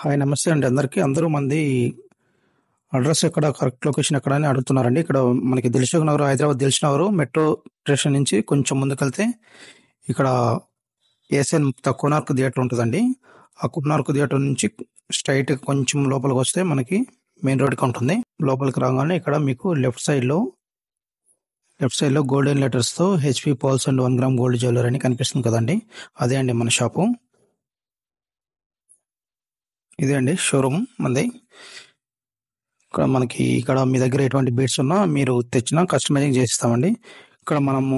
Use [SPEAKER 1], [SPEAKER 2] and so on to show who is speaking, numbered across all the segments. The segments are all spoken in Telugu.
[SPEAKER 1] హాయ్ నమస్తే అండి అందరికీ. అందరూ మంది అడ్రస్ ఎక్కడ, కరెక్ట్ లొకేషన్ ఎక్కడ అని అడుగుతున్నారండి. ఇక్కడ మనకి దిల్‌సుఖ్ నగర్, హైదరాబాద్ దిల్‌సుఖ్ నగర్ మెట్రో స్టేషన్ నుంచి కొంచెం ముందుకెళ్తే ఇక్కడ ఏషియన్ కోనార్క్ థియేటర్ ఉంటుందండి. ఆ కోనార్క్ థియేటర్ నుంచి స్ట్రైట్ కొంచెం లోపలికి వస్తే మనకి మెయిన్ రోడ్కి ఉంటుంది. లోపలికి రాగానే ఇక్కడ మీకు లెఫ్ట్ సైడ్లో గోల్డెన్ లెటర్స్తో హెచ్పి పాల్స్ అండ్ 1 గ్రామ్ గోల్డ్ జ్యువెలరీ అని కనిపిస్తుంది కదండి. అదే అండి మన షాపు. ఇదే అండి షోరూమ్ మంది. ఇక్కడ మీ దగ్గర ఎటువంటి బీడ్స్ ఉన్నా మీరు తెచ్చినా కస్టమైజింగ్ చేసిస్తామండి. ఇక్కడ మనము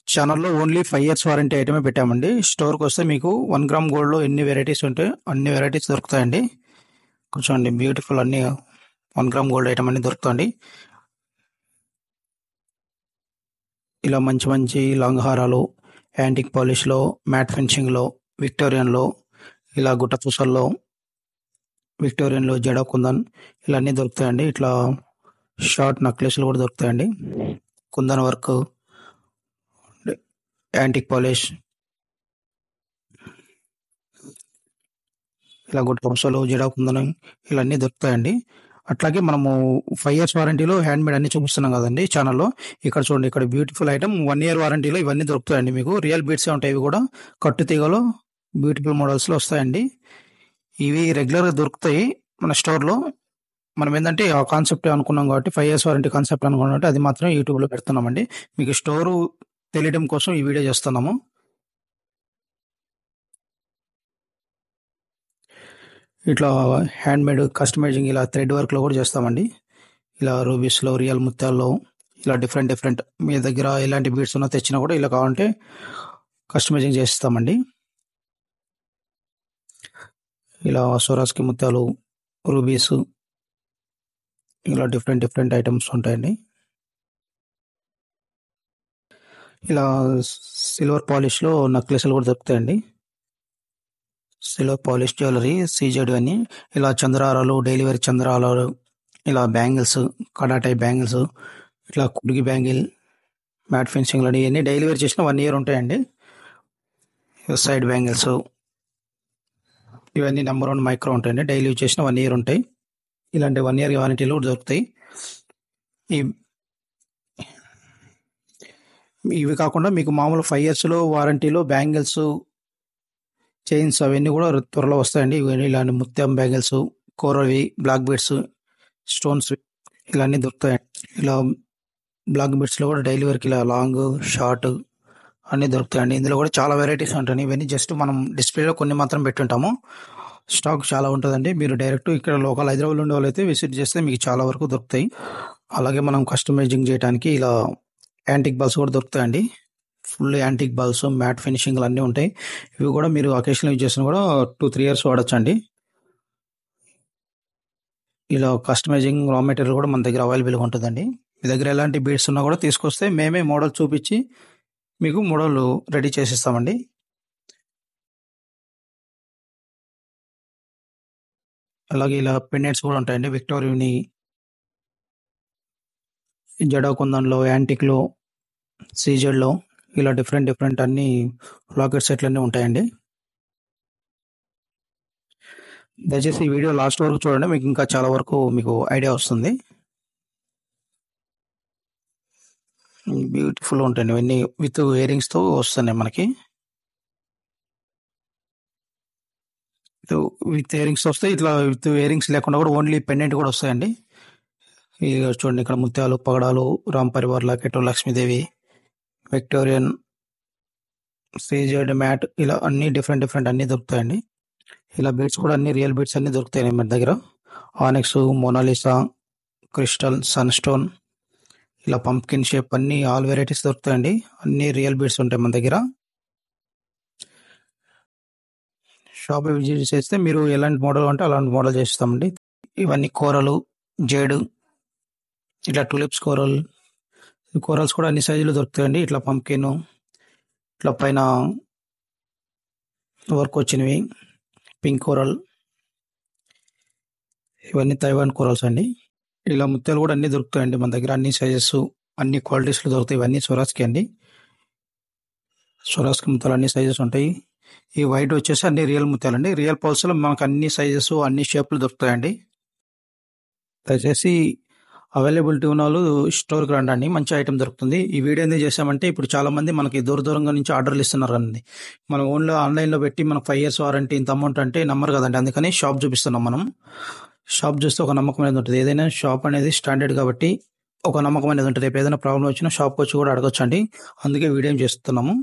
[SPEAKER 1] ఛానల్లో ఓన్లీ 5 years వారంటీ ఐటమే పెట్టామండి. స్టోర్కి వస్తే మీకు 1 గ్రామ్ గోల్డ్లో ఎన్ని వెరైటీస్ ఉంటే అన్ని వెరైటీస్ దొరుకుతాయండి. కూర్చోండి, బ్యూటిఫుల్ అన్ని 1 గ్రామ్ గోల్డ్ ఐటమ్ అన్ని దొరుకుతాయండి. ఇలా మంచి మంచి లాంగ్ హారాలు, యాంటిక్ పాలిష్లో, మ్యాట్ ఫినిషింగ్లో, విక్టోరియన్లో, ఇలా గుట్ట పూసల్లో, విక్టోరియన్లో జడా కుందన్ ఇలా అన్నీ దొరుకుతాయండి. ఇట్లా షార్ట్ నెక్లెస్లు కూడా దొరుకుతాయండి. కుందన్ వర్క్, యాంటిక్ పాలిష్, ఇలా గుట్ట పూసలు, జడా కుందన్ ఇలా అన్నీ దొరుకుతాయండి. అట్లాగే మనము 5 years వారంటీలో హ్యాండ్ మేడ్ అన్ని చూపిస్తున్నాం కదండి ఛానల్లో. ఇక్కడ చూడండి, ఇక్కడ బ్యూటిఫుల్ ఐటమ్ 1 year వారంటీలో ఇవన్నీ దొరుకుతాయండి. మీకు రియల్ బీడ్సే ఉంటాయి. ఇవి కూడా కట్టు తీగలో బ్యూటిఫుల్ మోడల్స్లో వస్తాయండి. ఇవి రెగ్యులర్గా దొరుకుతాయి మన స్టోర్లో. మనం ఏంటంటే ఆ కాన్సెప్ట్ అనుకున్నాం కాబట్టి 5 years వారంటీ కాన్సెప్ట్ అనుకున్నాం కాబట్టి అది మాత్రం యూట్యూబ్లో పెడుతున్నామండి. మీకు స్టోరు తెలియడం కోసం ఈ వీడియో చేస్తున్నాము. ఇట్లా హ్యాండ్ మేడ్ కస్టమైజింగ్ ఇలా థ్రెడ్ వర్క్లో కూడా చేస్తామండి. ఇలా రూబీస్లో, రియల్ ముత్యాల్లో ఇలా డిఫరెంట్ మీ దగ్గర ఎలాంటి బీడ్స్ ఉన్నా తెచ్చినా కూడా ఇలా కావాలంటే కస్టమైజింగ్ చేస్తామండి. ఇలా సోరాస్కి ముత్యాలు, రూబీస్ ఇలా డిఫరెంట్ ఐటమ్స్ ఉంటాయండి. ఇలా సిల్వర్ పాలిష్లో నెక్లెస్లు కూడా దొరుకుతాయండి. సిల్వర్ పాలిష్ జ్యువెలరీ సీజెడ్ అని ఇలా చంద్రహారాలు, డైలీ వేర్ చంద్రహారాలు, ఇలా బ్యాంగిల్స్, కడా టైప్ బ్యాంగిల్స్, ఇట్లా కుడిగి బ్యాంగిల్, మ్యాట్ ఫినిషింగ్లు అని ఇవన్నీ డైలీ వేర్ చేసిన 1 year ఉంటాయండి. సైడ్ బ్యాంగిల్స్ ఇవన్నీ నెంబర్ 1 మైక్రో ఉంటాయండి. డైలీ యూజ్ చేసిన 1 year ఉంటాయి. ఇలాంటి 1 year వారంటీలు కూడా దొరుకుతాయి. ఇవి కాకుండా మీకు మామూలు 5 yearsలో వారంటీలో బ్యాంగిల్స్, చైన్స్ అవన్నీ కూడా త్వరలో వస్తాయండి. ఇవన్నీ ఇలాంటి ముత్యం బ్యాంగిల్స్, కోరవి, బ్లాక్ బీడ్స్, స్టోన్స్ ఇలా అన్నీ దొరుకుతాయి. ఇలా బ్లాక్ బీడ్స్లో కూడా డైలీ వర్క్ ఇలా లాంగ్, షార్ట్ అన్నీ దొరుకుతాయండి. ఇందులో కూడా చాలా వెరైటీస్ ఉంటాయి. ఇవన్నీ జస్ట్ మనం డిస్ప్లేలో కొన్ని మాత్రం పెట్టుంటాము. స్టాక్ చాలా ఉంటుందండి. మీరు డైరెక్ట్ ఇక్కడ లోకల్ హైదరాబాద్లో ఉండే వాళ్ళైతే విజిట్ చేస్తే మీకు చాలా వరకు దొరుకుతాయి. అలాగే మనం కస్టమైజింగ్ చేయడానికి ఇలా యాంటిక్ బాల్స్ కూడా దొరుకుతాయండి. ఫుల్ యాంటిక్ బాల్స్, మ్యాట్ ఫినిషింగ్లు అన్నీ ఉంటాయి. ఇవి కూడా మీరు అకేషనల్ యూజ్ చేసిన కూడా 2-3 years వాడచ్చండి. ఇలా కస్టమైజింగ్ రా మెటీరియల్ కూడా మన దగ్గర అవైలబుల్గా ఉంటుందండి. మీ దగ్గర ఎలాంటి బీడ్స్ ఉన్నా కూడా తీసుకొస్తే మేమే మోడల్ చూపించి మీకు మోడల్ రెడీ చేసిస్తామండి. అలాగే ఇలా పెండెంట్స్ కూడా ఉంటాయండి. విక్టోరియని, జడా కుందన్లో, యాంటిక్లో, సీజెడ్లో ఇలా డిఫరెంట్ అన్ని లాకెట్ సెట్లు అన్నీ ఉంటాయండి. దయచేసి ఈ వీడియో లాస్ట్ వరకు చూడండి, మీకు ఇంకా చాలా వరకు మీకు ఐడియా వస్తుంది. బ్యూటిఫుల్ ఉంటాయండి ఇవన్నీ. విత్ ఇయరింగ్స్తో వస్తున్నాయి మనకి. విత్ ఇయరింగ్స్ వస్తాయి. ఇట్లా విత్ ఇయరింగ్స్ లేకుండా కూడా ఓన్లీ పెండెంట్ కూడా వస్తాయండి. ఇక చూడండి, ఇక్కడ ముత్యాలు, పగడాలు, Ram Parivar locket, Lakshmidevi, Victorian, CZ, matte ఇలా అన్ని డిఫరెంట్ అన్నీ దొరుకుతాయండి. ఇలా బీడ్స్ కూడా అన్ని రియల్ బీడ్స్ అన్నీ దొరుకుతాయి మన దగ్గర. ఆనెక్స్, మోనాలిసా, క్రిస్టల్, సన్ స్టోన్ ఇలా పంప్కిన్ షేప్ అన్ని ఆల్ వెరైటీస్ దొరుకుతాయండి. అన్ని రియల్ బీడ్స్ ఉంటాయి మన దగ్గర. షాప్ విజిట్ చేస్తే మీరు ఎలాంటి మోడల్ అంటే అలాంటి మోడల్ చేస్తామండి. ఇవన్నీ కోరలు, జేడు, ఇట్లా టూలిప్స్ కోరల్స్ కూడా అన్ని సైజులు దొరుకుతాయండి. ఇట్లా పంప్కిన్, ఇట్లా పైన వర్క్ వచ్చినవి, పింక్ కోరల్, ఇవన్నీ తైవాన్ కోరల్స్ అండి. ఇలా ముత్యాలు కూడా అన్నీ దొరుకుతాయండి మన దగ్గర. అన్ని సైజెస్, అన్ని క్వాలిటీస్లో దొరుకుతాయి. ఇవన్నీ స్వరాజ్కి అండి. స్వరాజ్కి ముత్యాలు అన్ని సైజెస్ ఉంటాయి. ఈ వైట్ వచ్చేసి అన్ని రియల్ ముత్యాలండి. రియల్ పల్స్లో మనకు అన్ని సైజెస్ అన్ని షేప్లు దొరుకుతాయండి. దయచేసి అవైలబిలిటీ ఉన్న వాళ్ళు స్టోర్కి రండి, మంచి ఐటమ్ దొరుకుతుంది. ఈ వీడియో ఎందుకు చేసామంటే ఇప్పుడు చాలా మంది మనకి దూరంగా నుంచి ఆర్డర్లు ఇస్తున్నారు కదండి. మనం ఓన్లీ ఆన్లైన్లో పెట్టి మనకు 5 years వారంటీ ఇంత అమౌంట్ అంటే నమ్మరు కదండి. అందుకని షాప్ చూపిస్తున్నాం. మనం షాప్ చూస్తే ఒక నమ్మకం అనేది ఉంటుంది. ఏదైనా షాప్ అనేది స్టాండర్డ్ కాబట్టి ఒక నమ్మకం అనేది ఉంటుంది. రేపు ఏదైనా ప్రాబ్లం వచ్చినా షాప్కి వచ్చి కూడా అడగొచ్చండి. అందుకే వీడియో చేస్తున్నాము.